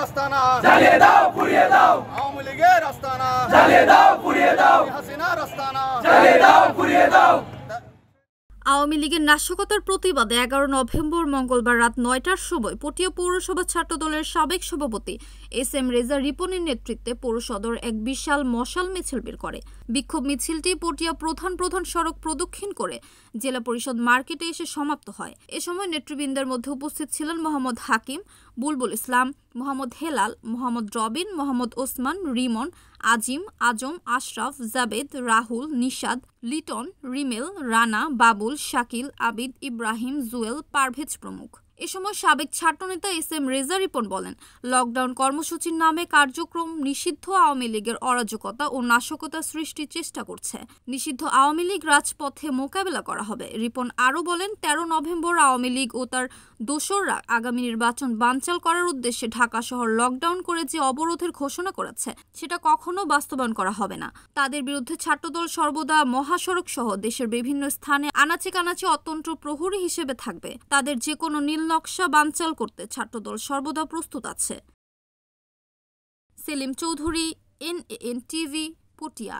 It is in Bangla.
আস্তানা জ্বালিয়ে দাও পুড়িয়ে দাও আওয়ামী লীগের আস্তানা জ্বালিয়ে দাও পুড়িয়ে দাও হাসিনার আস্তানা জ্বালিয়ে দাও পুড়িয়ে দাও। আওয়ামী লীগের নাশকতার প্রতিবাদে 11 নভেম্বর মঙ্গলবার রাত 9টার সময় পটিয়া পৌরসভা ছাত্রদলের সাবেক সভাপতি এস.এম. রেজা রিপনের নেতৃত্বে পৌর সদর এক বিশাল মশাল মিছিল বের করে। বিক্ষোভ মিছিলটি পটিয়া প্রধান সড়ক প্রদক্ষিণ করে জেলা পরিষদ মার্কেটে এসে সমাপ্ত হয়। এ সময় নেতৃবৃন্দের মধ্যে উপস্থিত ছিলেন মোহাম্মদ হাকিম, বুলবুল ইসলাম, মোহাম্মদ হেলাল, মোহাম্মদ রবিন, মোহাম্মদ ওসমান, রিমন, আজিম, আজম, আশরাফ, জাবেদ, রাহুল, নিশাদ, লিটন, রিমেল, রানা, বাবুল, শাকিল, আবিদ, ইব্রাহিম, জুয়েল, পারভেজ প্রমুখ। এ সময় সাবেক ছাত্রনেতা এস.এম. রেজা রিপন বলেন, লকডাউন কর্মসূচির নামে কার্যক্রম নিষিদ্ধ আওয়ামী লীগের অরাজকতা ও নাশকতা সৃষ্টির চেষ্টা করছে। নিষিদ্ধ আওয়ামী লীগ রাজপথে মোকাবেলা করা হবে। রিপন আরও বলেন, 13 নভেম্বর আওয়ামী লীগ ও তার দোসররা আগামী নির্বাচন বানচাল করার উদ্দেশ্যে ঢাকা শহর লকডাউন করে যে অবরোধের ঘোষণা করেছে সেটা কখনো বাস্তবায়ন করা হবে না। তাদের বিরুদ্ধে ছাত্রদল সর্বদা মহাসড়ক সহ দেশের বিভিন্ন স্থানে আনাচে কানাচে অতন্ত্র প্রহরী হিসেবে থাকবে। তাদের যে কোনো নীল নকশা বানচাল করতে ছাত্রদল সর্বদা প্রস্তুত আছে। Selim Chowdhury, NAN TV, Patiya.